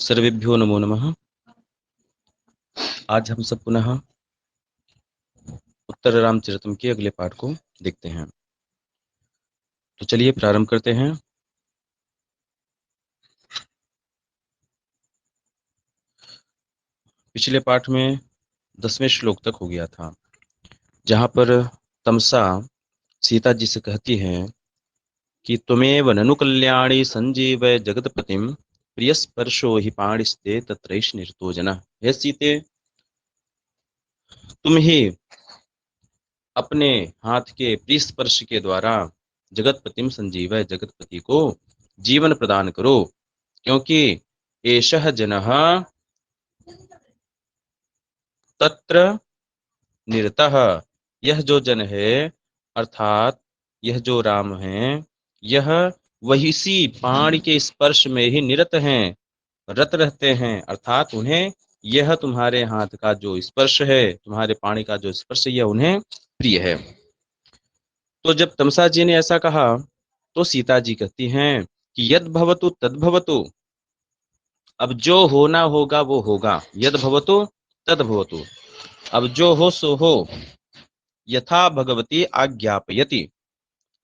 सर्वेभ्यो नमो नमः। आज हम सब पुनः उत्तर रामचरितम के अगले पाठ को देखते हैं। तो चलिए प्रारंभ करते हैं। पिछले पाठ में 10वें श्लोक तक हो गया था, जहां पर तमसा सीता जी से कहती है कि त्वमेव ननु कल्याणी संजीव जगतपतिम प्रिय स्पर्शो हि पाणिस्ते तत्रैष निरतो जनः। हे सीते, तुम ही अपने हाथ के प्रिय स्पर्श के द्वारा जगतपतिम संजीव जगतपति को जीवन प्रदान करो, क्योंकि एषः जनः तत्र निरतः, यह जो जन है अर्थात यह जो राम है, यह वही सी पाणी के स्पर्श में ही निरत हैं, रत रहते हैं। अर्थात उन्हें यह तुम्हारे हाथ का जो स्पर्श है, तुम्हारे पाणी का जो स्पर्श है, यह उन्हें प्रिय है। तो जब तमसा जी ने ऐसा कहा तो सीता जी कहती हैं कि यद भवतु तद भवतु, अब जो होना होगा वो होगा। यद भवतु तद भवतु, अब जो हो सो हो। यथा भगवती आज्ञापयति,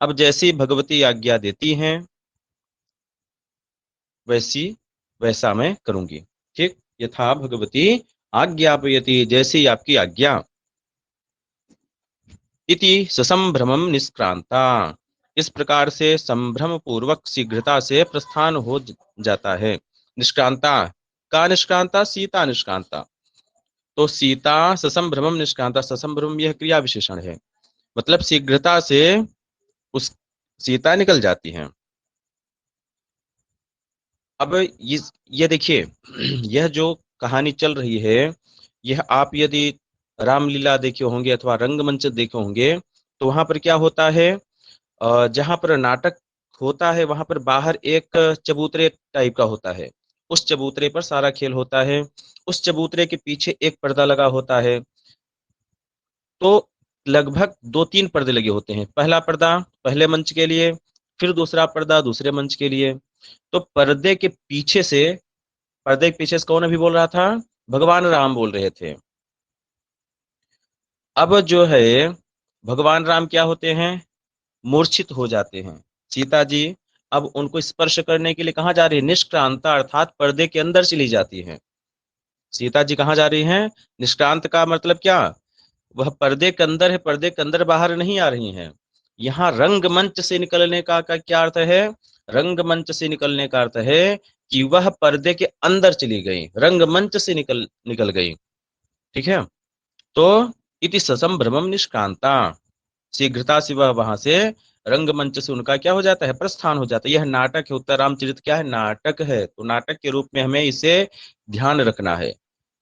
अब जैसी भगवती आज्ञा देती हैं वैसी वैसा मैं करूंगी। ठीक, यथा भगवती आज्ञापयति, जैसी आपकी आज्ञा। इति ससंभ्रमम निष्क्रांता, इस प्रकार से संभ्रम पूर्वक शीघ्रता से प्रस्थान हो जाता है। निष्क्रांता का निष्क्रांता, सीता निष्क्रांता। तो सीता ससंभ्रमम निष्क्रांता, ससंभ्रमम यह क्रिया विशेषण है, मतलब शीघ्रता से उस सीता निकल जाती हैं। अब ये देखिए, यह जो कहानी चल रही है, यह आप यदि रामलीला देखे होंगे अथवा रंगमंच देखे होंगे तो वहां पर क्या होता है, जहां पर नाटक होता है वहां पर बाहर एक चबूतरे टाइप का होता है, उस चबूतरे पर सारा खेल होता है। उस चबूतरे के पीछे एक पर्दा लगा होता है। तो लगभग 2-3 पर्दे लगे होते हैं। पहला पर्दा पहले मंच के लिए, फिर दूसरा पर्दा दूसरे मंच के लिए। तो पर्दे के पीछे से कौन अभी बोल रहा था? भगवान राम बोल रहे थे। अब जो है भगवान राम क्या होते हैं? मूर्छित हो जाते हैं। सीता जी अब उनको स्पर्श करने के लिए कहाँ जा रही है? निष्क्रांता, अर्थात पर्दे के अंदर चली जाती हैं। सीता जी कहाँ जा रही हैं? निष्क्रांत का मतलब क्या? वह पर्दे के अंदर है, पर्दे के अंदर बाहर नहीं आ रही हैं। यहाँ रंगमंच से निकलने का क्या अर्थ है? रंगमंच से निकलने का अर्थ है कि वह पर्दे के अंदर चली गई, रंगमंच से निकल निकल गई। ठीक है, तो इति ससंभ्रमम निष्क्रांता, शीघ्रता से वह वहां से रंगमंच से उनका क्या हो जाता है? प्रस्थान हो जाता है। यह नाटक है, उत्तर रामचरित क्या है? नाटक है। तो नाटक के रूप में हमें इसे ध्यान रखना है।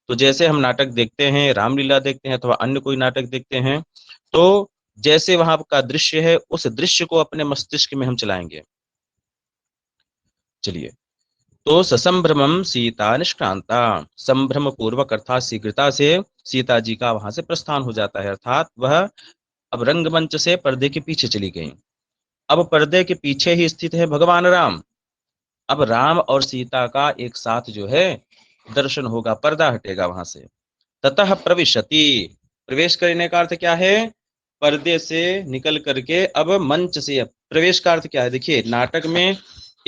तो जैसे हम नाटक देखते हैं, रामलीला देखते हैं अथवा अन्य कोई नाटक देखते हैं, तो जैसे वहां का दृश्य है उस दृश्य को अपने मस्तिष्क में हम चलाएंगे। चलिए, तो ससंभ्रमम सीता निष्क्रांता, संभ्रम पूर्वक अर्थात शीघ्रता से सीता जी का वहां से प्रस्थान हो जाता है, अर्थात वह अब रंगमंच से पर्दे के पीछे चली गई। अब पर्दे के पीछे ही स्थित है भगवान राम। अब राम और सीता का एक साथ जो है दर्शन होगा, पर्दा हटेगा वहां से। ततः प्रविशति, प्रवेश करने का अर्थ क्या है? पर्दे से निकल करके अब मंच से प्रवेश का अर्थ क्या है? देखिए, नाटक में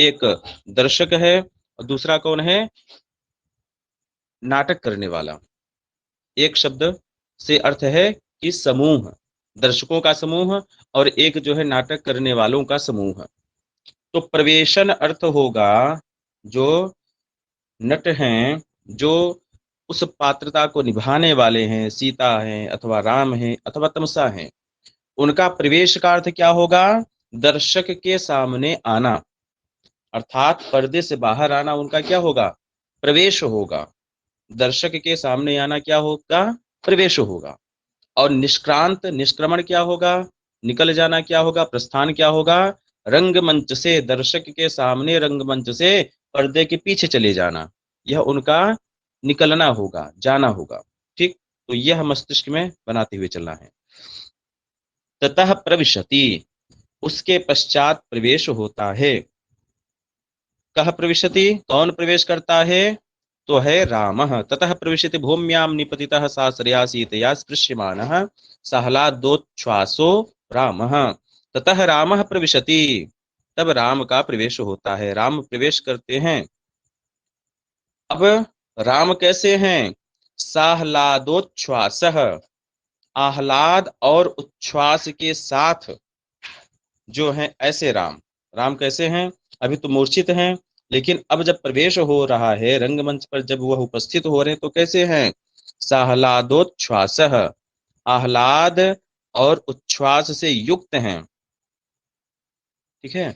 एक दर्शक है और दूसरा कौन है? नाटक करने वाला। एक शब्द से अर्थ है कि समूह, दर्शकों का समूह, और एक जो है नाटक करने वालों का समूह। तो प्रवेशन अर्थ होगा जो नट हैं, जो उस पात्रता को निभाने वाले हैं, सीता हैं अथवा राम हैं अथवा तमसा हैं, उनका प्रवेश का अर्थ क्या होगा? दर्शक के सामने आना, अर्थात पर्दे से बाहर आना उनका क्या होगा? प्रवेश होगा। दर्शक के सामने आना क्या होगा? प्रवेश होगा। और निष्क्रांत, निष्क्रमण क्या होगा? निकल जाना क्या होगा? प्रस्थान क्या होगा? रंगमंच से, दर्शक के सामने रंगमंच से पर्दे के पीछे चले जाना, यह उनका निकलना होगा, जाना होगा। ठीक, तो यह मस्तिष्क में बनाते हुए चलना है। ततः प्रविशति, उसके पश्चात प्रवेश होता है। कह प्रविशति, कौन प्रवेश करता है? तो है रामः। ततः प्रविशति भूम्यां निपतितः साश्रया सीतया स्पृश्यमानः साहलादोच्छ्वासो रामः। ततः रामः प्रविशति, तब राम का प्रवेश होता है, राम प्रवेश करते हैं। अब राम कैसे हैं? साहलादोच्छ्वासः, आह्लाद और उच्छ्वास के साथ जो है ऐसे राम। राम कैसे हैं? अभी तो मूर्छित हैं, लेकिन अब जब प्रवेश हो रहा है रंगमंच पर, जब वह उपस्थित हो रहे हैं तो कैसे हैं? साहलादोच्छ्वासः, आह्लाद और उच्छ्वास से युक्त हैं। ठीक है,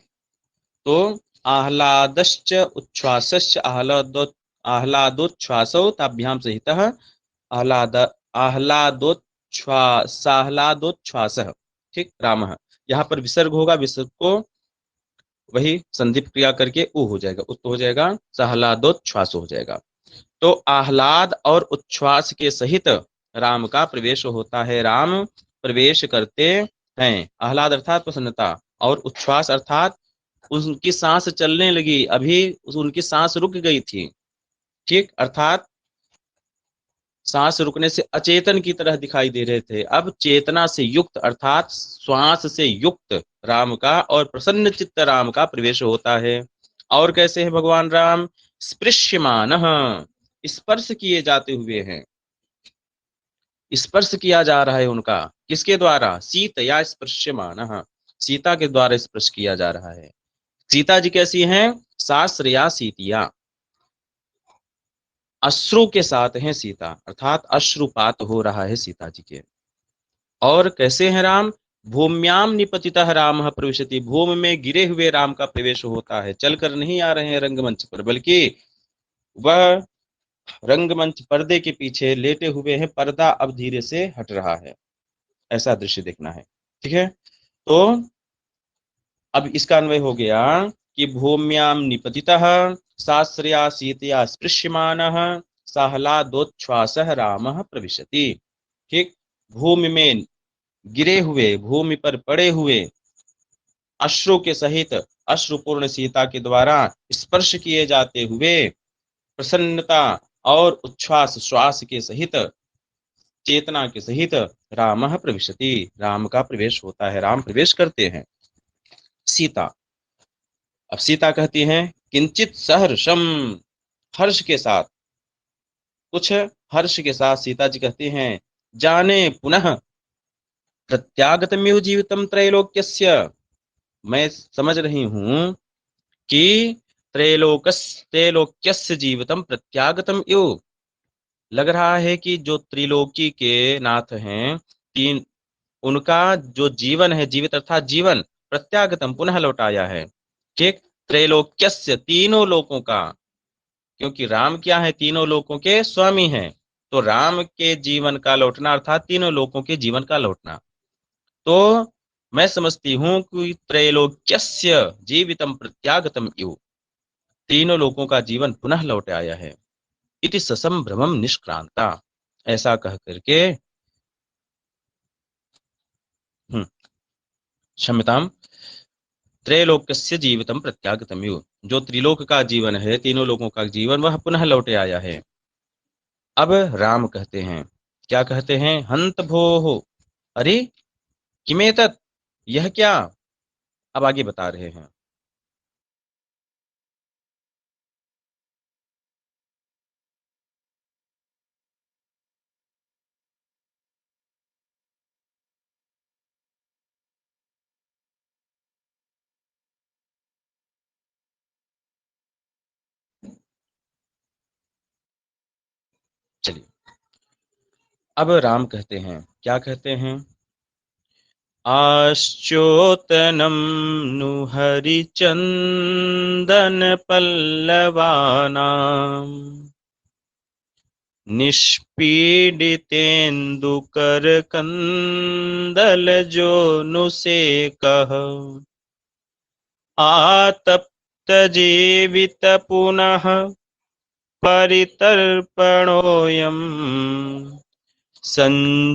तो आह्लादश्च उच्छ्वासश्च आह्लादोच्छ्वासौ ताभ्याम सहितः आह्लाद आह्लादोच्छ्वासः। ठीक, रामः। यहाँ पर विसर्ग होगा, विसर्ग को वही संधि क्रिया करके उ हो जाएगा, उत्त हो जाएगा, साहलादोच्छ्वास हो जाएगा। तो आह्लाद और उच्छ्वास के सहित राम का प्रवेश होता है, राम प्रवेश करते हैं। आह्लाद अर्थात प्रसन्नता, और उच्छ्वास अर्थात उनकी सांस चलने लगी, अभी उनकी सांस रुक गई थी। ठीक, अर्थात सांस रुकने से अचेतन की तरह दिखाई दे रहे थे, अब चेतना से युक्त अर्थात श्वास से युक्त राम का और प्रसन्न चित्त राम का प्रवेश होता है। और कैसे है भगवान राम? स्पृश्यमान, स्पर्श किए जाते हुए हैं, स्पर्श किया जा रहा है उनका, किसके द्वारा? सीतया स्पृश्यमान, सीता के द्वारा स्पर्श किया जा रहा है। सीता जी कैसी हैं? साश्रया सीतिया, अश्रु के साथ हैं सीता, अर्थात अश्रुपात हो रहा है सीता जी के। और कैसे हैं राम? भूम्याम निपतितः रामः प्रविशति, भूमि में गिरे हुए राम का प्रवेश होता है, चलकर नहीं आ रहे हैं रंगमंच पर, बल्कि वह रंगमंच पर्दे के पीछे लेटे हुए हैं, पर्दा अब धीरे से हट रहा है, ऐसा दृश्य देखना है। ठीक है, तो अब इसका अन्वय हो गया कि भूम्याम निपतितः साश्रया सीतया स्पृश्यमानः साहलादोच्छ्वासः रामः प्रविशति। ठीक, भूमि में गिरे हुए, भूमि पर पड़े हुए अश्रु के सहित, अश्रुपूर्ण सीता के द्वारा स्पर्श किए जाते हुए प्रसन्नता और उच्छ्वास श्वास के सहित, चेतना के सहित रामः प्रविशति, राम का प्रवेश होता है, राम प्रवेश करते हैं। सीता, अब सीता कहती हैं किंचित सहर्षम, हर्ष के साथ, कुछ हर्ष के साथ सीता जी कहती हैं जाने पुनः प्रत्यागतमेव जीवितम त्रैलोक्यस्य, मैं समझ रही हूं कि त्रैलोक्यस्य जीवितम प्रत्यागतम इव, लग रहा है कि जो त्रिलोकी के नाथ हैं, तीन, उनका जो जीवन है, जीवित अर्थात जीवन, प्रत्यागतम पुनः लौटाया है। ठीक, त्रैलोक्यस्य तीनों लोकों का, क्योंकि राम क्या है? तीनों लोकों के स्वामी हैं, तो राम के जीवन का लौटना अर्थात तीनों लोकों के जीवन का लौटना। तो मैं समझती हूं कि त्रैलोक्यस्य जीवितम प्रत्यागतम इव, तीनों लोकों का जीवन पुनः लौट आया है। इति ससंभ्रमम निष्क्रांता, ऐसा कह करके, क्षम्यताम, त्रैलोक्यस्य जीवितम प्रत्यागतम इव, जो त्रिलोक का जीवन है, तीनों लोगों का जीवन, वह पुनः लौटे आया है। अब राम कहते हैं, क्या कहते हैं? हंत भोः, अरे किमेतत्, यह क्या? अब आगे बता रहे हैं। चलिए, अब राम कहते हैं, क्या कहते हैं? आश्चोतनम नु हरिचंदन पल्लवानाम निष्पीडितेन्दुकर कंदल जो नुसेकः आतप्त जीवित पुनः परितर्पणोऽयं संजीवनौषधिरसो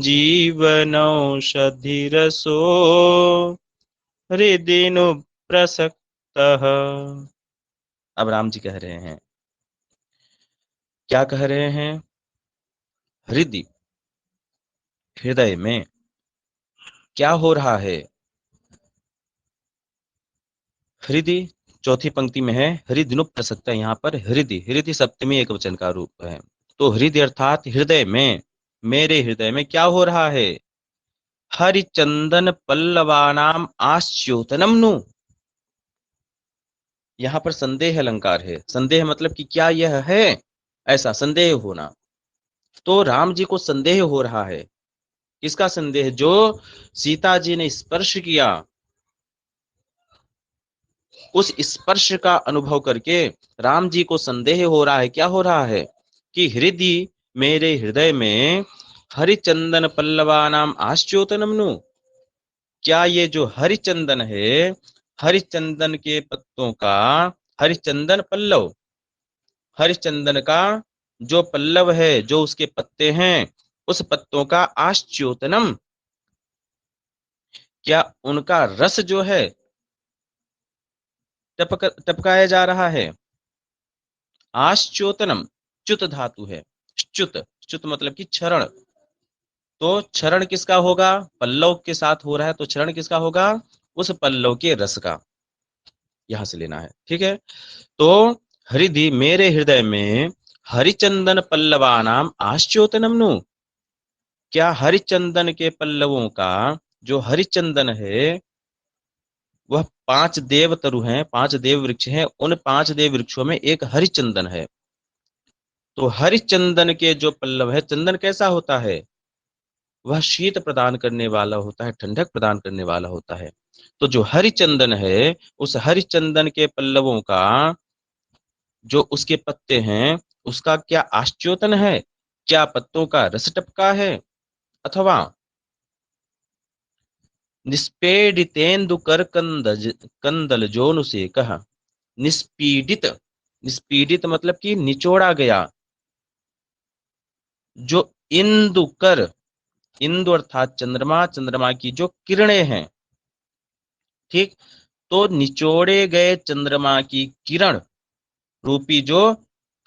हृदिनु प्रसक्तः। अब राम जी कह रहे हैं क्या कह रहे हैं? हृदय, हृदय में क्या हो रहा है? हृदय चौथी पंक्ति में है, हृदय नुप प्रसक्त है। यहाँ पर हृदय, हृदय सप्तमी एक वचन का रूप है। तो हृदय अर्थात हृदय में, मेरे हृदय में क्या हो रहा है? हरिचंदन पल्लवानाम आश्चोतनम नु। यहाँ पर संदेह अलंकार है। संदेह मतलब कि क्या यह है, ऐसा संदेह होना। तो राम जी को संदेह हो रहा है। किसका संदेह? जो सीता जी ने स्पर्श किया, उस स्पर्श का अनुभव करके राम जी को संदेह हो रहा है। क्या हो रहा है? कि हृदय, मेरे हृदय में हरिचंदन पल्लवानाम आश्चोतनम नु। क्या ये जो हरिचंदन है, हरिचंदन के पत्तों का, हरिचंदन पल्लव, हरिचंदन का जो पल्लव है, जो उसके पत्ते हैं, उस पत्तों का आश्चोतनम, क्या उनका रस जो है टपकाया जा रहा है? आश्चोतनम च्युत धातु है। च्युत, च्युत मतलब कि क्षरण। तो क्षरण किसका होगा? पल्लव के साथ हो रहा है, तो क्षरण किसका होगा? उस पल्लव के रस का। यहां से लेना है, ठीक है। तो हृदय, मेरे हृदय में हरिचंदन पल्लवानाम आश्चोतनम नु। क्या हरिचंदन के पल्लवों का, जो हरिचंदन है, वह 5 देव तरु हैं, 5 देव वृक्ष हैं, उन 5 देव वृक्षों में एक हरिचंदन है। तो हरिचंदन के जो पल्लव है, चंदन कैसा होता है? वह शीत प्रदान करने वाला होता है, ठंडक प्रदान करने वाला होता है। तो जो हरिचंदन है, उस हरिचंदन के पल्लवों का, जो उसके पत्ते हैं, उसका क्या आश्चोतन है? क्या पत्तों का रस टपका है? अथवा निष्पेडितेन्दु कर कंदल जोन से कहा, निष्पीडित, निष्पीडित मतलब कि निचोड़ा गया, जो इंदु कर, इंदु अर्थात चंद्रमा, चंद्रमा की जो किरणें हैं, ठीक। तो निचोड़े गए चंद्रमा की किरण रूपी जो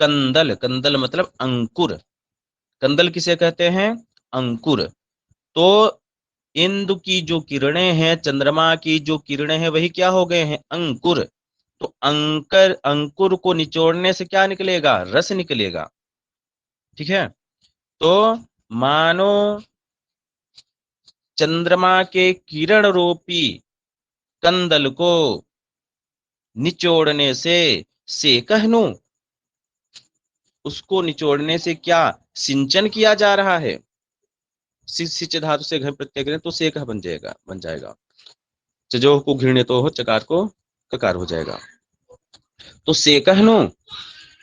कंदल, कंदल मतलब अंकुर, कंदल किसे कहते हैं? अंकुर। तो इंदु की जो किरणें हैं, चंद्रमा की जो किरणें हैं, वही क्या हो गए हैं? अंकुर। तो अंकर, अंकुर को निचोड़ने से क्या निकलेगा? रस निकलेगा, ठीक है। तो मानो चंद्रमा के किरण रूपी कंदल को निचोड़ने से कहनू, उसको निचोड़ने से क्या सिंचन किया जा रहा है? सिच धातु से घ प्रत्यय करें तो से कह बन जाएगा, बन जाएगा। चजो को घृण्य तो हो, चकार को ककार हो जाएगा। तो से कहनो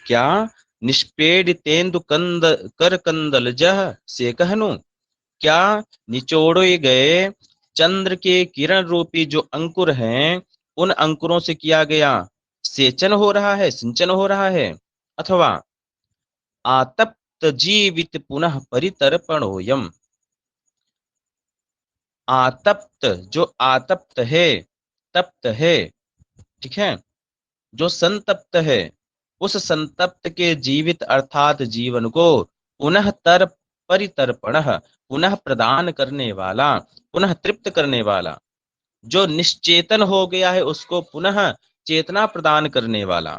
क्या? निष्पेड तेंदु कंद कर कंदल जह से कहनो, क्या निचोड़े गए चंद्र के किरण रूपी जो अंकुर हैं, उन अंकुरों से किया गया सेचन हो रहा है, सिंचन हो रहा है। अथवा आतप्त जीवित पुनः परितर्पणोयम, आतप्त, जो आतप्त है, तप्त है, ठीक है, जो संतप्त है, उस संतप्त के जीवित अर्थात जीवन को पुनः परितर्पण, पुनः प्रदान करने वाला, पुनः तृप्त करने वाला, जो निश्चेतन हो गया है उसको पुनः चेतना प्रदान करने वाला,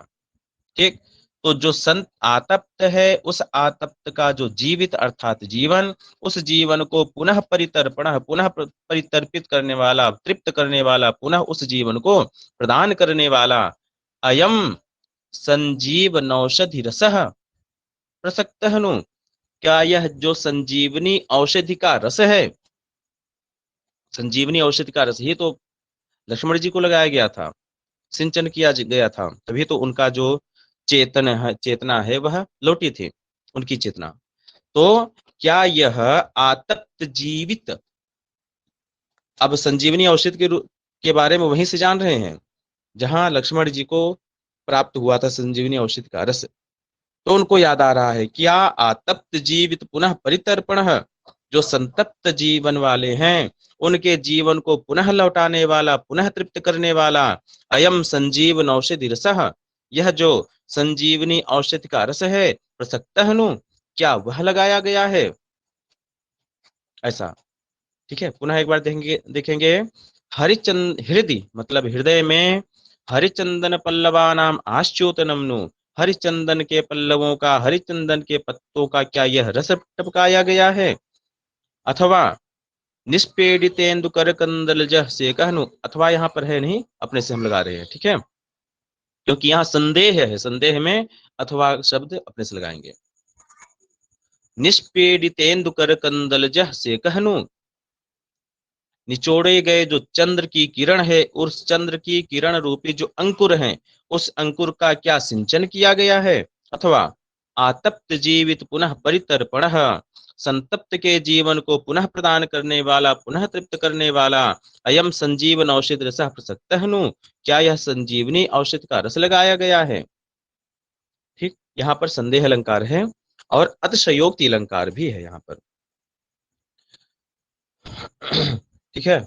ठीक। तो जो संत आतप्त है, उस आतप्त का जो जीवित अर्थात जीवन, उस जीवन को पुनः परितर्पण, पुनः परितर्पित करने वाला, तृप्त करने वाला, पुनः उस जीवन को प्रदान करने वाला, अयम संजीव नौषधि रस प्रसक्त नु। क्या यह जो संजीवनी औषधि का रस है, संजीवनी औषधि का रस, ये तो लक्ष्मण जी को लगाया गया था, सिंचन किया गया था, तभी तो उनका जो चेतन है, चेतना है, वह लौटी थी, उनकी चेतना। तो क्या यह आतप्त जीवित, अब संजीवनी औषधि के बारे में वहीं से जान रहे हैं जहां लक्ष्मण जी को प्राप्त हुआ था संजीवनी औषधि का रस। तो उनको याद आ रहा है, क्या आतप्त जीवित पुनः परितर्पण, जो संतप्त जीवन वाले हैं, उनके जीवन को पुनः लौटाने वाला, पुनः तृप्त करने वाला, अयम संजीवन औषधि रसः, यह जो संजीवनी औषधि का रस है प्रसक्तः नु, क्या वह लगाया गया है, ऐसा। ठीक है, पुनः एक बार देखेंगे। हृदय मतलब हृदय में, हरिचंदन पल्लवा नाम आश्चोतनम नु, हरिचंदन के पल्लवों का, हरिचंदन के पत्तों का क्या यह रस टपकाया गया है, अथवा निष्पेडितेन्दु कर कंदल जह से कहनु, अथवा यहाँ पर है नहीं, अपने से हम लगा रहे हैं। ठीक है, क्योंकि यहाँ संदेह है, संदेह में अथवा शब्द अपने से लगाएंगे। निष्पेडितेन्दु कर कंदल जह से कहनु, निचोड़े गए जो चंद्र की किरण है, उस चंद्र की किरण रूपी जो अंकुर हैं, उस अंकुर का क्या सिंचन किया गया है, अथवा आतप्त जीवित पुनः परितर्पण, संतप्त के जीवन को पुनः प्रदान करने वाला, पुनः तृप्त करने वाला, अयम संजीवन औषध रस प्रसक्तः नु, क्या यह संजीवनी औषध का रस लगाया गया है। ठीक, यहाँ पर संदेह अलंकार है और अतिशयोक्ति अलंकार भी है यहाँ पर। ठीक है,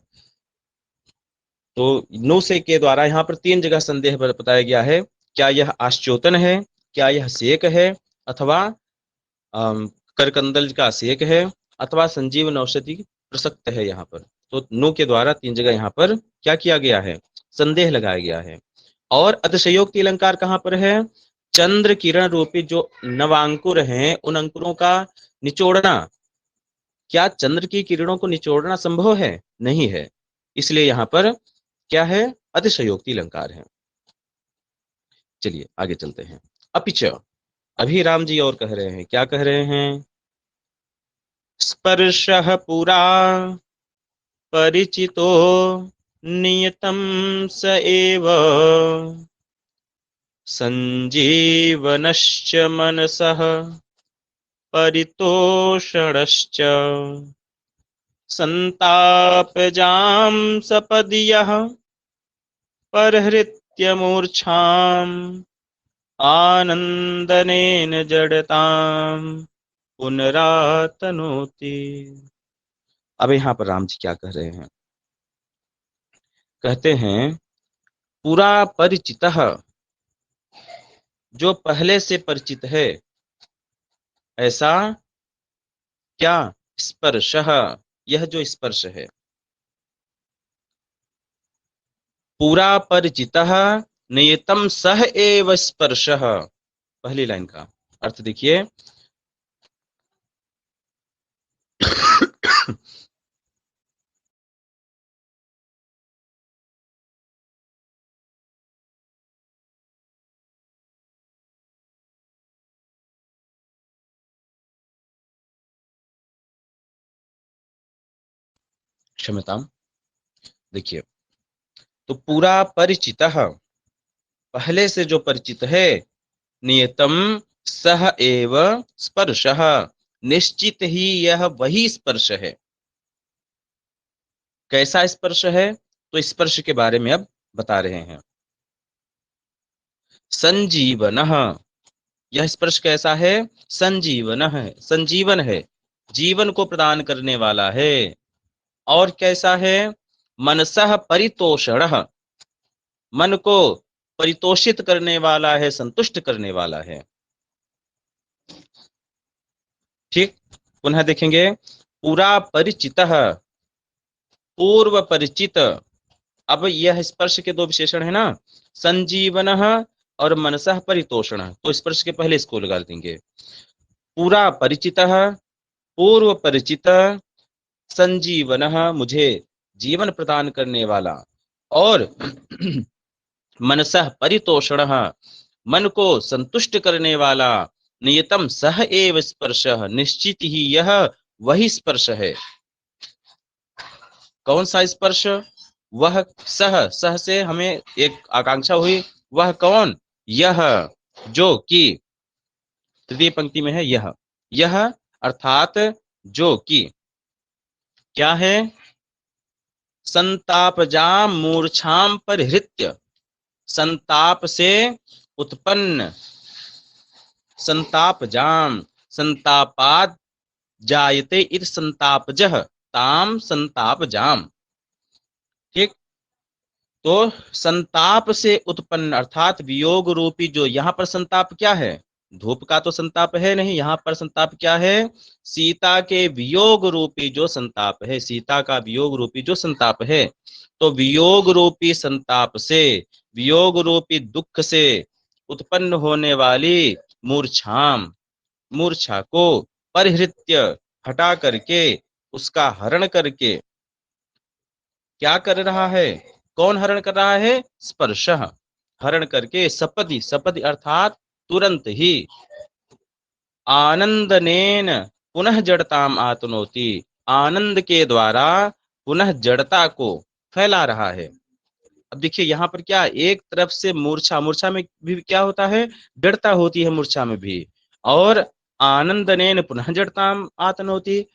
तो नो से के द्वारा यहाँ पर 3 जगह संदेह बताया गया है, क्या यह आश्चोतन है, क्या यह सेक है, अथवा करकंदल का सेक है, अथवा संजीवन औषधि प्रसक्त है यहाँ पर। तो नो के द्वारा 3 जगह यहाँ पर क्या किया गया है, संदेह लगाया गया है। और अतिशयोक्ति अलंकार कहाँ पर है, चंद्र किरण रूपी जो नवांकुर हैं, उन अंकुरों का निचोड़ना, क्या चंद्र की किरणों को निचोड़ना संभव है, नहीं है, इसलिए यहाँ पर क्या है, अतिशयोक्ति अलंकार है। चलिए आगे चलते हैं। अपिच, अभी राम जी और कह रहे हैं, क्या कह रहे हैं, स्पर्शः पुरा परिचितो नियतं स एव संजीवनश्च मनसः परितोषणश्च संतापजां सपदीयः परहृत्य मूर्छाम् आनंदनेन जड़ताम पुनरातनोति। अब यहाँ पर राम जी क्या कह रहे हैं, कहते हैं पूरा परिचितः, जो पहले से परिचित है, ऐसा क्या, स्पर्शः, यह जो स्पर्श है, पूरा परिचितः नियतम सह एव स्पर्शः, पहली लाइन का अर्थ देखिए, क्षमताम, देखिए, तो पूरा परिचितः, पहले से जो परिचित है, नियतम सह एव स्पर्शः, निश्चित ही यह वही स्पर्श है। कैसा स्पर्श है, तो स्पर्श के बारे में अब बता रहे हैं। संजीवनः, यह स्पर्श कैसा है, संजीवन है, संजीवन है, जीवन को प्रदान करने वाला है। और कैसा है, मनसः परितोषणः, मन को परितोषित करने वाला है, संतुष्ट करने वाला है। ठीक, पुनः देखेंगे, पूरा परिचितः, पूर्व परिचित। अब यह स्पर्श के 2 विशेषण है ना, संजीवनः और मनसः परितोषणः, तो स्पर्श के पहले इसको लगा देंगे, पूरा परिचितः, पूर्व परिचित, संजीवनः, मुझे जीवन प्रदान करने वाला, और मनसः परितोषणः, मन को संतुष्ट करने वाला, नियतम सह एव स्पर्शः, निश्चित ही यह वही स्पर्श है। कौन सा स्पर्श, वह सह, सह से हमें एक आकांक्षा हुई, वह कौन, यह जो कि, तृतीय पंक्ति में है यह अर्थात जो कि क्या है, संतापजाम मूर्छाम परिहृत्य, संताप से उत्पन्न, संतापजाम, संतापाद जायते इति संतापजः ताम संतापजाम। ठीक, तो संताप से उत्पन्न अर्थात वियोग रूपी जो यहाँ पर संताप क्या है, धूप का तो संताप है नहीं, यहाँ पर संताप क्या है, सीता के वियोग रूपी जो संताप है, सीता का वियोग रूपी जो संताप है, तो वियोग रूपी संताप से, वियोग रूपी दुख से उत्पन्न होने वाली मूर्छाम, मूर्छा को परिहृत्य हटा करके, उसका हरण करके, क्या कर रहा है, कौन हरण कर रहा है, स्पर्श हरण करके, सपदि, सपदि अर्थात तुरंत ही, आनंदनेन पुनः जड़ताम आतनोति, आनंद के द्वारा पुनः जड़ता को फैला रहा है। अब देखिए यहाँ पर क्या, एक तरफ से मूर्छा, मूर्छा में भी क्या होता है, जड़ता होती है मूर्छा में भी, और आनंदनेन पुनः जड़ताम आतनोति,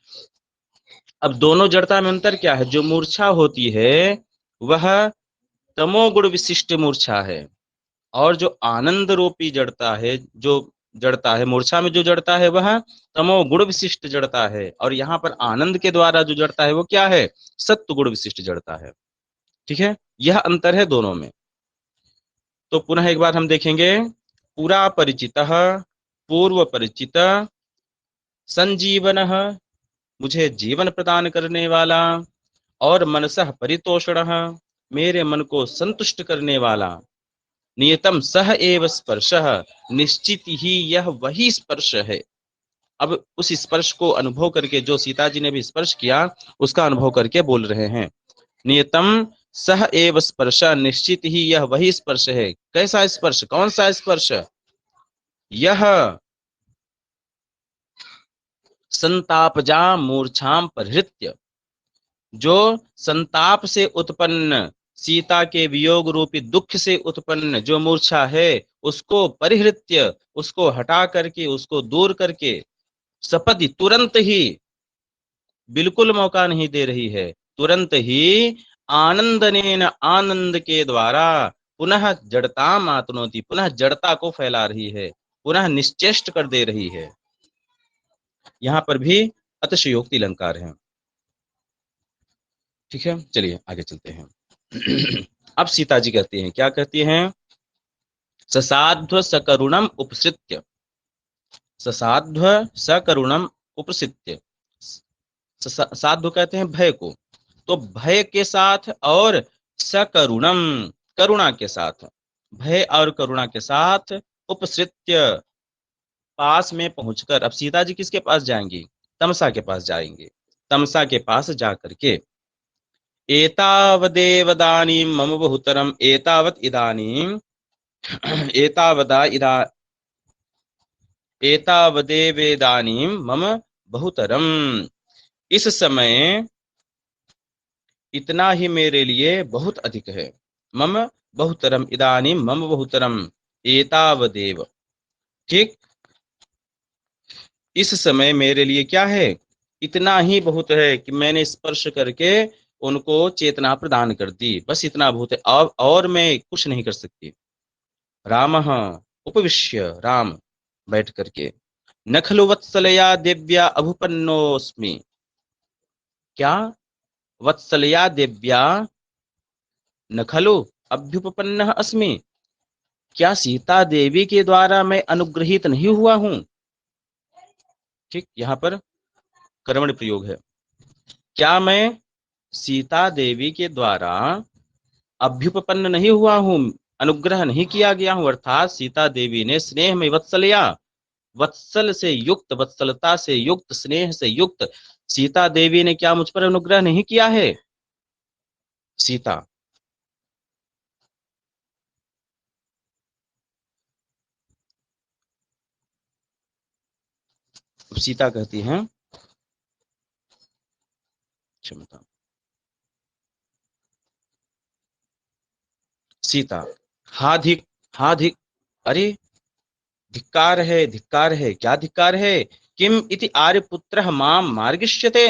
अब दोनों जड़ता में अंतर क्या है, जो मूर्छा होती है वह तमोगुण विशिष्ट मूर्छा है, और जो आनंद रूपी जड़ता है, जो जड़ता है मूर्छा में जो जड़ता है वह तमोगुण विशिष्ट जड़ता है, और यहाँ पर आनंद के द्वारा जो जड़ता है वो क्या है, सत्व गुण विशिष्ट जड़ता है। ठीक है, यह अंतर है दोनों में। तो पुनः एक बार हम देखेंगे, पुरा परिचितः, पूर्व परिचित, संजीवनः, मुझे जीवन प्रदान करने वाला, और मनसः परितोषणः, मेरे मन को संतुष्ट करने वाला, नियतम सह एव स्पर्शः, निश्चित ही यह वही स्पर्श है। अब उस स्पर्श को अनुभव करके, जो सीता जी ने भी स्पर्श किया उसका अनुभव करके बोल रहे हैं, नियतम सह एव स्पर्श, निश्चित ही यह वही स्पर्श है। कैसा स्पर्श, कौन सा स्पर्श, यह संतापजा मूर्छाम परिहृत्य, जो संताप से उत्पन्न, सीता के वियोग रूपी दुख से उत्पन्न जो मूर्छा है, उसको परिहृत्य, उसको हटा करके, उसको दूर करके, सपदि तुरंत ही, बिल्कुल मौका नहीं दे रही है, तुरंत ही, आनंदनेन, आनंद के द्वारा, पुनः जड़ताम आतनोति, पुनः जड़ता को फैला रही है, पुनः निश्चेष्ट कर दे रही है। यहाँ पर भी अतिशयोक्ति अलंकार है। ठीक है, चलिए आगे चलते हैं। अब सीता जी कहती हैं, क्या कहती हैं, ससाध्व सकरुणम उपसृत्य, ससाध्व सकरुणम उपसृत्य, साध्व कहते हैं भय को, तो भय के साथ और सकरुणम, करुणा के साथ, भय और करुणा के साथ, उपसृत्य, पास में पहुंचकर, अब सीता जी किसके पास जाएंगी, तमसा के पास जाएंगे, तमसा के पास जाकर के, एतावदेवदानीं मम बहुतरम, एतावत इदानीं, एतावदा इदा, एतावदेवेदानीं मम बहुतरम, इस समय इतना ही मेरे लिए बहुत अधिक है, मम बहुतरम, इदानीं मम बहुतरम, एतावदेव, ठीक, इस समय मेरे लिए क्या है, इतना ही बहुत है कि मैंने स्पर्श करके उनको चेतना प्रदान कर दी, बस इतना बहुत है, और मैं कुछ नहीं कर सकती। रामः उपविश्य, राम बैठ करके, न खलु वत्सलया देव्या अभुपन्नोस्मि, क्या, वत्सलया देव्या न खलु अभ्युपन्नः अस्मि, क्या सीता देवी के द्वारा मैं अनुग्रहित नहीं हुआ हूं। ठीक, यहाँ पर कर्मण प्रयोग है, क्या मैं सीता देवी के द्वारा अभ्युपन्न नहीं हुआ हूं, अनुग्रह नहीं किया गया हूं, अर्थात सीता देवी ने स्नेह में वत्सलया, वत्सल से युक्त, वत्सलता से युक्त, स्नेह से युक्त सीता देवी ने क्या मुझ पर अनुग्रह नहीं किया है। सीता, सीता कहती हैं, क्षमता, सीता, हाधिक, हाधिक, अरे धिक्कार है, धिक्कार है, क्या धिक्कार है, किम इति आर्यपुत्र माम मार्गिष्यते,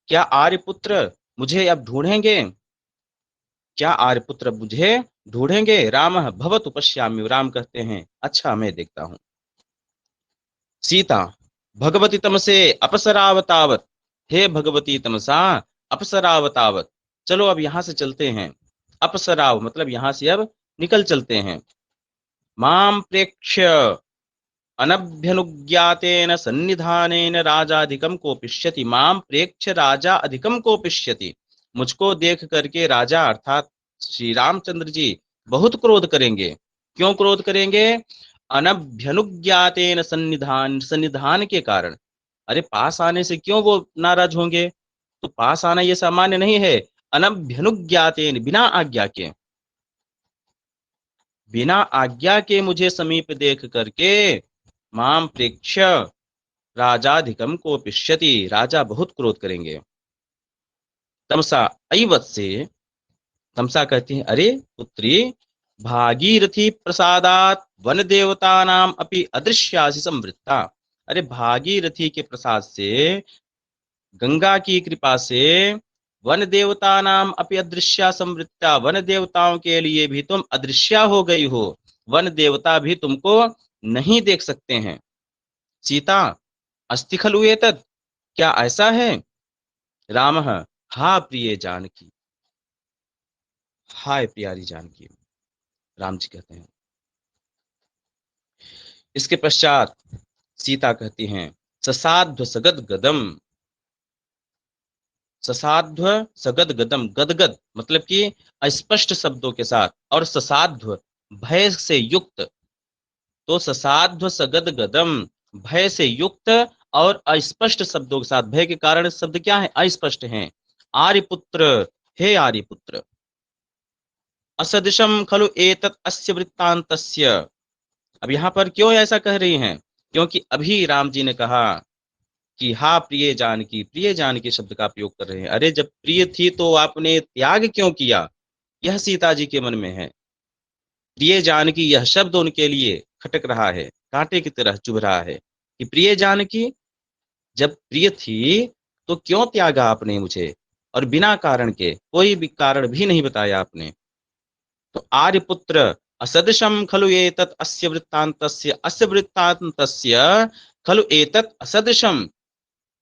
क्या आर्यपुत्र मुझे अब ढूंढेंगे, क्या आर्यपुत्र मुझे ढूंढेंगे, राम भवतु पश्यामि, राम कहते हैं अच्छा मैं देखता हूं। सीता, भगवती तमसे अपसरावतावत, हे भगवती तमसा अपसरावतावत, चलो अब यहां से चलते हैं, अपसराव मतलब यहां से अब निकल चलते हैं। माम प्रेक्ष्य अनभ्यनुज्ञातेन सन्निधानेन राजाधिकम कोपिष्यति। माम प्रेक्ष्य राजा अधिकम कोपिष्यति। मुझको देख करके राजा अर्थात श्री रामचंद्र जी बहुत क्रोध करेंगे। क्यों क्रोध करेंगे? अनभ्यनुज्ञातेन सन्निधान, सन्निधान के कारण। अरे पास आने से क्यों वो नाराज होंगे? तो पास आना ये सामान्य नहीं है। अनभ्यनुज्ञातेन बिना आज्ञा के, बिना आज्ञा के मुझे समीप देख करके माम प्रेक्ष्य राजाधिकम को पिष्यति, राजा बहुत क्रोध करेंगे। तमसा अयवत्से, तमसा कहती है अरे पुत्री, भागीरथी प्रसादात वन देवतानाम अपि अदृश्यासि संवृत्ता। अरे भागीरथी के प्रसाद से, गंगा की कृपा से वन देवता नाम अपि अदृश्या संवृत्ता, वन देवताओं के लिए भी तुम अदृश्या हो गई हो। वन देवता भी तुमको नहीं देख सकते हैं। सीता अस्ति खलु एतत्, क्या ऐसा है? रामः हा प्रिय जानकी, हाय प्यारी जानकी, राम जी कहते हैं। इसके पश्चात सीता कहती हैं ससाध्व सगद गदम, ससाध्व सगद गदम, गदगद मतलब कि अस्पष्ट शब्दों के साथ, और ससाध्व भय से युक्त। तो ससाध्व सगद गदम भय से युक्त और अस्पष्ट शब्दों के साथ। भय के कारण शब्द क्या है? अस्पष्ट हैं। आर्यपुत्र, हे आर्यपुत्र, असदृशम खलु एतत् अस्य वृत्तान्तस्य। अब यहाँ पर क्यों ऐसा कह रही हैं? क्योंकि अभी राम जी ने कहा कि हा प्रिय जानकी, प्रिय जानकी शब्द का प्रयोग कर रहे हैं। अरे जब प्रिय थी तो आपने त्याग क्यों किया? यह सीता जी के मन में है। प्रिय जानकी यह शब्द उनके लिए खटक रहा है, कांटे की तरह चुभ रहा है कि प्रिय जानकी, जब प्रिय थी तो क्यों त्यागा आपने मुझे? और बिना कारण के, कोई भी कारण भी नहीं बताया आपने। तो आर्यपुत्र असदृशम खलु एतत् अस्य वृत्तान्तस्य, अस्य वृत्तान्तस्य खलु एतत् असदृशम।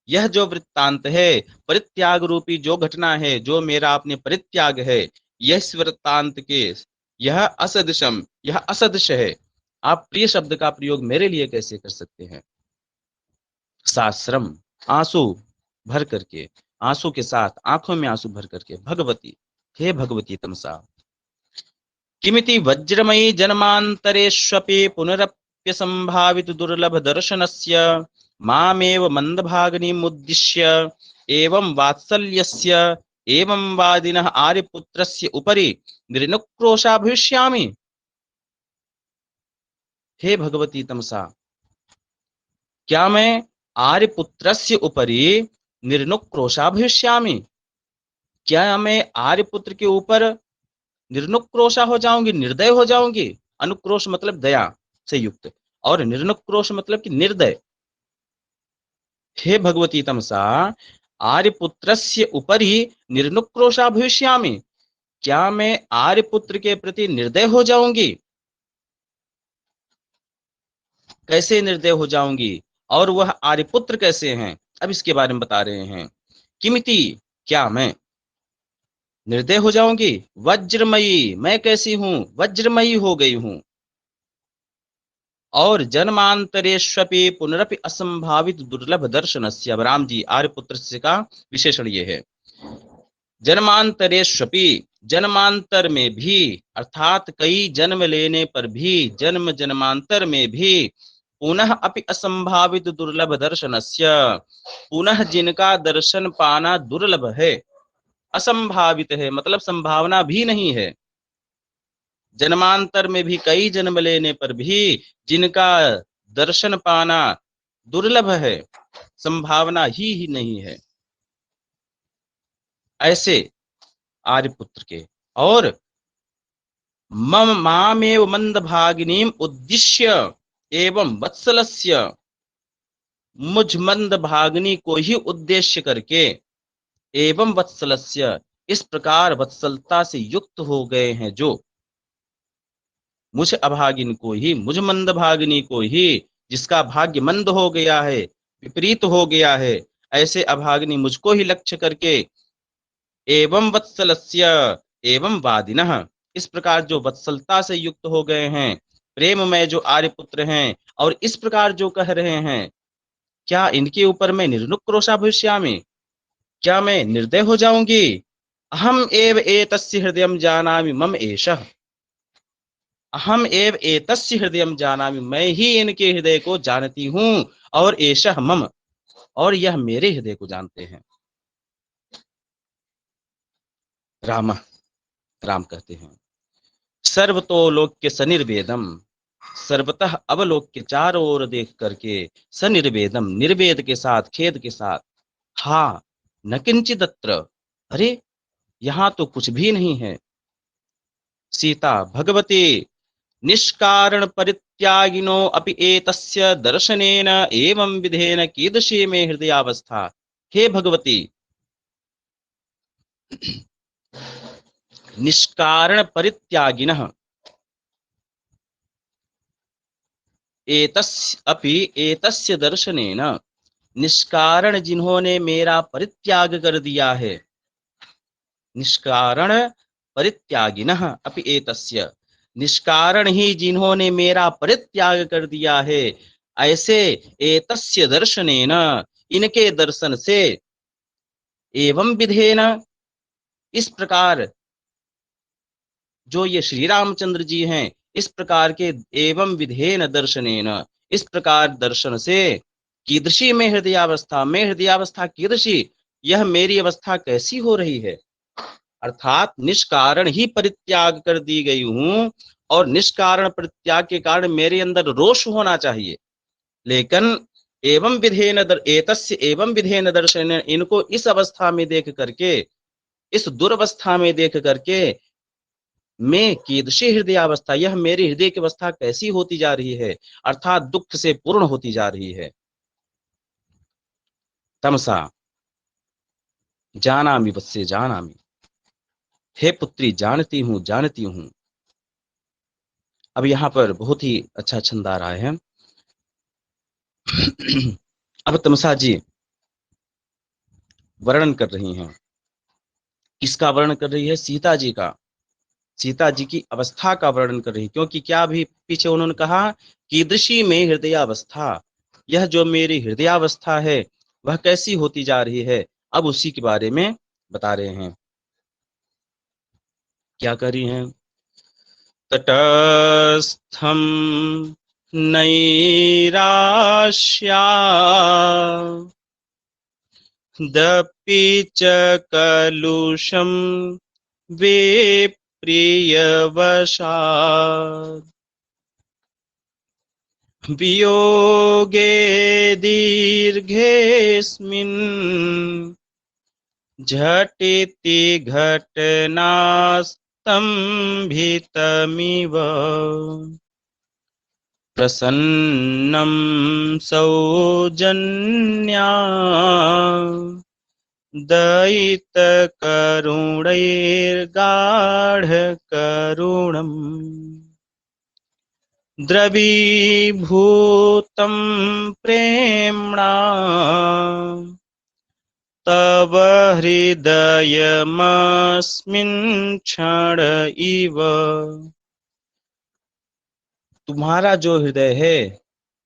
यह जो वृत्तांत है, परित्याग रूपी जो घटना है, जो मेरा आपने परित्याग है, यह वृत्तांत के, यह असदृशम, यह असदृश है। आप प्रिय शब्द का प्रयोग मेरे लिए कैसे कर सकते हैं? साश्रम, आंसू भर करके, आंसू के साथ, आंखों में आंसू भर करके, भगवती, हे भगवती तमसा, किमिति वज्रमयी जन्मांतरेष्वपि पुनरप्य संभावित दुर्लभ दर्शनस्य मामेव मंदभागिनीमुद्दिश्य एवं वात्सल्यस्य एवं वादिनः आर्यपुत्रस्य उपरि निर्नुक्रोशा भविष्यामि। हे भगवती तमसा, क्या मैं आर्यपुत्रस्य उपरि निर्नुक्रोशा भविष्यामि? क्या मैं आर्यपुत्र के ऊपर निर्नुक्रोशा हो जाऊंगी, निर्दय हो जाऊंगी? अनुक्रोश मतलब दया से युक्त, और निर्नुक्रोश मतलब कि निर्दय। हे भगवती तमसा, आर्यपुत्रस्य उपरि निर्नुक्रोशा भविष्यामि, क्या मैं आर्यपुत्र के प्रति निर्दय हो जाऊंगी? कैसे निर्दय हो जाऊंगी? और वह आर्यपुत्र कैसे हैं? अब इसके बारे में बता रहे हैं। किमिति, क्या मैं निर्दय हो जाऊंगी? वज्रमयी, मैं कैसी हूं? वज्रमयी हो गई हूं। और जन्मांतरेष्वपि पुनरपि असंभावित दुर्लभ दर्शनस्य। अब राम जी आर्यपुत्र से का विशेषण ये है, जन्मांतरेष्वपि, जन्मांतर में भी, अर्थात कई जन्म लेने पर भी, जन्म जन्मांतर में भी, पुनः अपि असंभावित दुर्लभ दर्शनस्य, पुनः जिनका दर्शन पाना दुर्लभ है, असंभावित है मतलब संभावना भी नहीं है। जन्मांतर में भी, कई जन्म लेने पर भी जिनका दर्शन पाना दुर्लभ है, संभावना ही नहीं है, ऐसे आर्यपुत्र के। और मम मामेव मंद भागिनीम उद्दिश्य एवं वत्सलस्य, मुझ मंद भागिनी को ही उद्देश्य करके, एवं वत्सलस्य, इस प्रकार वत्सलता से युक्त हो गए हैं जो, मुझ अभागिन को ही, मुझ मंद भागिनी को ही, जिसका भाग्य मंद हो गया है, विपरीत हो गया है, ऐसे अभागिनी मुझको ही लक्ष्य करके, एवं वत्सलस्य, एवं वादिनः, इस प्रकार जो वत्सलता से युक्त हो गए हैं, प्रेम में जो आर्यपुत्र हैं, और इस प्रकार जो कह रहे हैं, क्या इनके ऊपर मैं निर्नुक्रोशा भविष्यामि, क्या मैं निर्दय हो जाऊंगी? अहम एव एतस्य हृदयं जानामि मम एषः, अहम एव एतस्य हृदयं जानामि, मैं ही इनके हृदय को जानती हूँ, और एषः मम, और यह मेरे हृदय को जानते हैं। राम, राम कहते हैं, सर्वतोलोक्य सनिर्वेदम, सर्वतः अवलोक्य, चारों ओर देख करके, सनिर्वेदम, निर्वेद के साथ, खेद के साथ, हा न किंचिदत्र, अरे यहाँ तो कुछ भी नहीं है। सीता भगवती निष्कारण परित्यागिनो अपि एतस्य दर्शनेन एवं विधेन कीदृशी मे हृदयावस्था। हे भगवती, निष्कारण परित्यागिनः एतस्य अपि एतस्य दर्शनेन, निष्कारण जिन्होंने मेरा परित्याग कर दिया है, निष्कारण परित्यागिनः अपि एतस्य, निष्कारण ही जिन्होंने मेरा परित्याग कर दिया है, ऐसे एतस्य दर्शनेन, इनके दर्शन से, एवं विधेन, इस प्रकार, जो ये श्री रामचंद्र जी हैं, इस प्रकार के एवं विधेन दर्शनेन, इस प्रकार दर्शन से, कीदृशी में हृदयावस्था, में हृदयावस्था कीदृशी, यह मेरी अवस्था कैसी हो रही है। अर्थात निष्कारण ही परित्याग कर दी गई हूं, और निष्कारण परित्याग के कारण मेरे अंदर रोष होना चाहिए, लेकिन एवं विधेन एतस्य एवं विधेन दर्शन, इनको इस अवस्था में देख करके, इस दुर्वस्था में देख करके, मैं कीदृशी हृदयावस्था, यह मेरी हृदय की अवस्था कैसी होती जा रही है, अर्थात दुख से पूर्ण होती जा रही है। तमसा जानामि वत्से जानामि, हे पुत्री जानती हूं, जानती हूं। अब यहाँ पर बहुत ही अच्छा छंद आ रहा है। अब तमसा जी वर्णन कर रही हैं, किसका वर्णन कर रही है? सीता जी का, सीता जी की अवस्था का वर्णन कर रही है। क्योंकि क्या भी पीछे उन्होंने कहा, कीदृशी में हृदयावस्था, यह जो मेरी हृदयावस्था है वह कैसी होती जा रही है, अब उसी के बारे में बता रहे हैं। क्या कर रही हैं? तटस्थम नैराश्या दपि च कलुषम विप्रियवशात्, वियोगे दीर्घेऽस्मिन् झटिति घटनास्तम्भितमिव, प्रसन्नं सौजन्या दयितकरुणैर्गाढकरुणम्, द्रवीभूतं प्रेम्णा तव हृदयमस्मिन् क्षण इव, तुम्हारा जो हृदय है,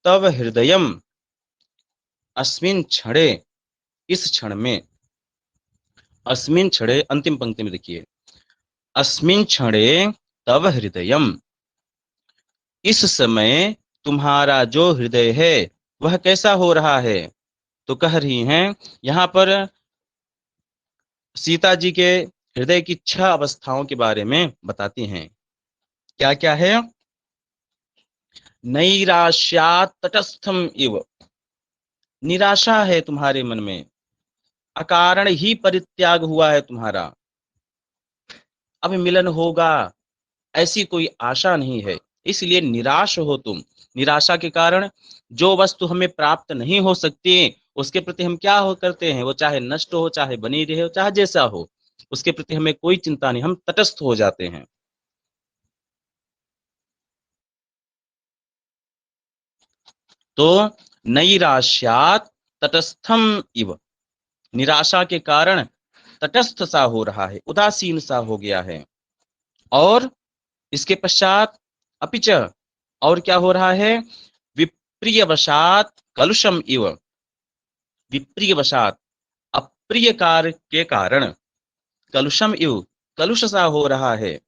तव हृदयम अस्मिन् क्षणे, इस क्षण में, अस्मिन् क्षणे अंतिम पंक्ति में देखिए, अस्मिन् क्षणे तव हृदयम, इस समय तुम्हारा जो हृदय है वह कैसा हो रहा है। तो कह रही हैं यहाँ पर सीता जी के हृदय की 6 अवस्थाओं के बारे में बताती हैं। क्या क्या है? नैराश्यात् तटस्थम इव, निराशा है तुम्हारे मन में, अकारण ही परित्याग हुआ है तुम्हारा, अब मिलन होगा ऐसी कोई आशा नहीं है, इसलिए निराश हो तुम। निराशा के कारण जो वस्तु हमें प्राप्त नहीं हो सकती, उसके प्रति हम क्या हो करते हैं, वो चाहे नष्ट हो, चाहे बनी रहे हो, चाहे जैसा हो, उसके प्रति हमें कोई चिंता नहीं, हम तटस्थ हो जाते हैं। तो नैराश्यात् तटस्थम इव, निराशा के कारण तटस्थ सा हो रहा है, उदासीन सा हो गया है। और इसके पश्चात अपिच, और क्या हो रहा है, विप्रियवशात कलुषम इव, विप्रियवशात अप्रिय कार्य के कारण कलुषम इव, कलुष सा हो रहा है,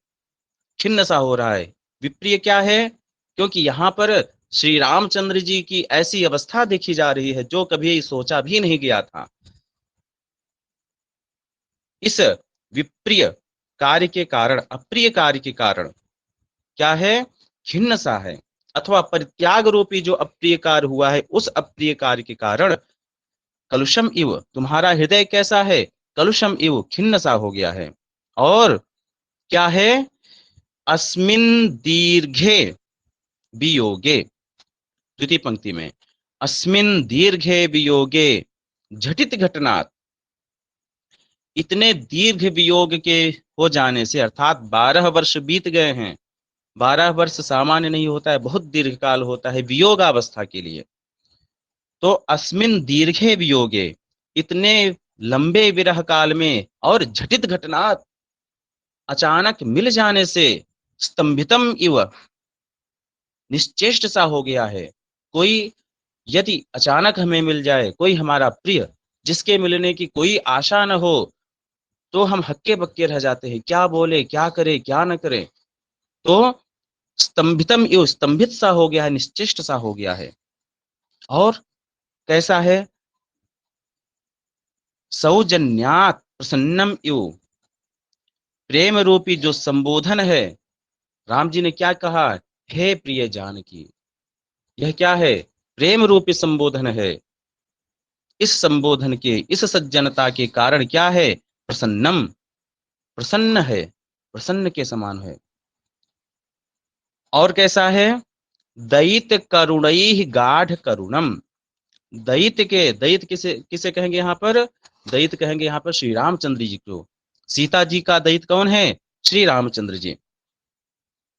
छिन्न सा हो रहा है। विप्रिय क्या है, क्योंकि यहाँ पर श्री रामचंद्र जी की ऐसी अवस्था देखी जा रही है जो कभी सोचा भी नहीं गया था। इस विप्रिय कार्य के कारण, अप्रिय कार्य के कारण क्या है, खिन्न सा है, अथवा परित्याग रूपी जो अप्रिय कार्य हुआ है, उस अप्रिय कार्य के कारण कलुषम इव, तुम्हारा हृदय कैसा है, कलुषम इव, खिन्न सा हो गया है। और क्या है, अस्मिन दीर्घे वियोगे, द्वितीय पंक्ति में, अस्मिन दीर्घे वियोगे झटित घटनात्, इतने दीर्घ वियोग के हो जाने से, अर्थात 12 वर्ष बीत गए हैं। 12 वर्ष सामान्य नहीं होता है, बहुत दीर्घ काल होता है वियोगावस्था के लिए। तो अस्मिन दीर्घे वियोगे, इतने लंबे विरह काल में, और झटित घटना, अचानक मिल जाने से, स्तंभितम इव, निश्चेष्ट सा हो गया है। कोई यदि अचानक हमें मिल जाए, कोई हमारा प्रिय जिसके मिलने की कोई आशा न हो, तो हम हक्के बक्के रह जाते हैं, क्या बोले, क्या करे, क्या न करे। तो स्तंभितम इव, स्तंभित सा हो गया है, निश्चेष्ट सा हो गया है। और कैसा है, सौजन्यात प्रसन्नम इव, प्रेम रूपी जो संबोधन है, राम जी ने क्या कहा, हे प्रिय जानकी, यह क्या है, प्रेम रूपी संबोधन है। इस संबोधन के, इस सज्जनता के कारण क्या है, प्रसन्नम, प्रसन्न है, प्रसन्न के समान है। और कैसा है, दयित करुणैः गाढ़ करुणम, दैत्य के, दैत्य किसे किसे कहेंगे यहाँ पर, दैत्य कहेंगे यहाँ पर श्री रामचंद्र जी को। सीता जी का दैत्य कौन है, श्री रामचंद्र जी।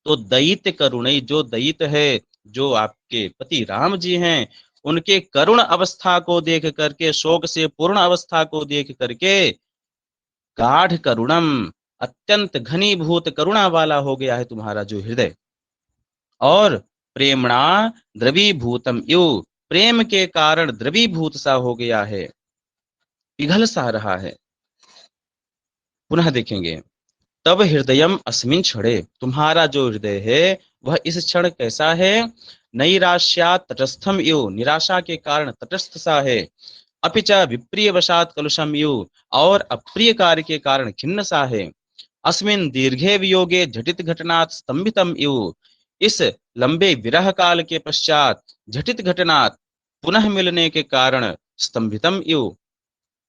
तो दैत्य करुणई, जो दैत्य है, जो आपके पति राम जी हैं, उनके करुण अवस्था को देख करके, शोक से पूर्ण अवस्था को देख करके, गाढ़ करुणम, अत्यंत घनीभूत करुणा वाला हो गया है तुम्हारा जो हृदय। और प्रेमणा द्रवीभूतम यु, प्रेम के कारण द्रवीभूत सा हो गया है, पिघल सा रहा है। पुनः देखेंगे, तब हृदयम अस्मिन क्षणे, तुम्हारा जो हृदय है वह इस क्षण कैसा है, नैराश्या तटस्थम यु, निराशा के कारण तटस्थ सा है। अपिच विप्रिय वशात कलुषम यु, और अप्रिय कार्य के कारण खिन्न सा है। अस्मिन दीर्घे वियोगे झटित घटनात् स्तंभितम इव, इस लंबे विरह काल के पश्चात झटित घटनात्, पुनः मिलने के कारण स्तंभितम इव,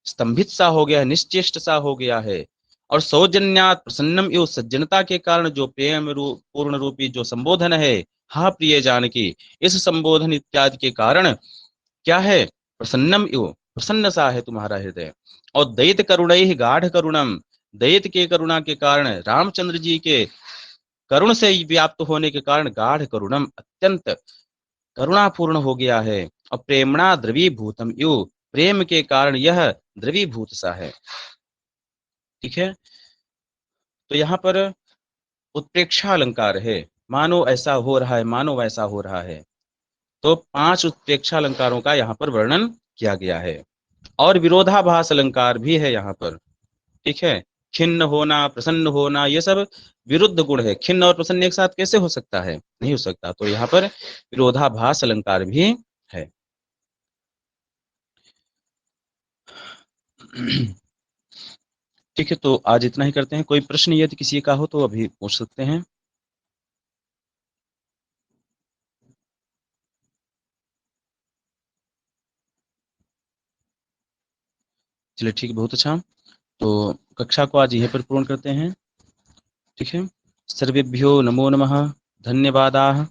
स्तंभित सा हो गया है, निश्चेष्ट सा हो गया है। और सौजन्यात प्रसन्नम इव, सज्जनता के कारण जो प्रेम रूप, पूर्ण रूपी जो संबोधन है, हा प्रिय जानकी, इस संबोधन इत्यादि के कारण क्या है, प्रसन्नम इव, प्रसन्न सा है तुम्हारा हृदय। और दैत करुणैः गाढ़ करुणम, दैत के करुणा के कारण, रामचंद्र जी के करुण से व्याप्त होने के कारण गाढ़ करुणम, अत्यंत करुणापूर्ण हो गया है। और प्रेमणा द्रवीभूतम यु, प्रेम के कारण यह द्रवीभूत सा है। ठीक है, तो यहाँ पर उत्प्रेक्षा अलंकार है, मानो ऐसा हो रहा है, मानो वैसा हो रहा है। तो 5 उत्प्रेक्षा अलंकारों का यहाँ पर वर्णन किया गया है। और विरोधाभास अलंकार भी है यहाँ पर। ठीक है, खिन्न होना, प्रसन्न होना, ये सब विरुद्ध गुण है। खिन्न और प्रसन्न एक साथ कैसे हो सकता है, नहीं हो सकता। तो यहाँ पर विरोधाभास अलंकार भी है। ठीक है, तो आज इतना ही करते हैं। कोई प्रश्न यदि किसी का हो तो अभी पूछ सकते हैं। चलिए ठीक है, बहुत अच्छा। तो कक्षा को आज यहीं पर पूर्ण करते हैं। ठीक है, सर्वेभ्यो नमो नमः, धन्यवादाः।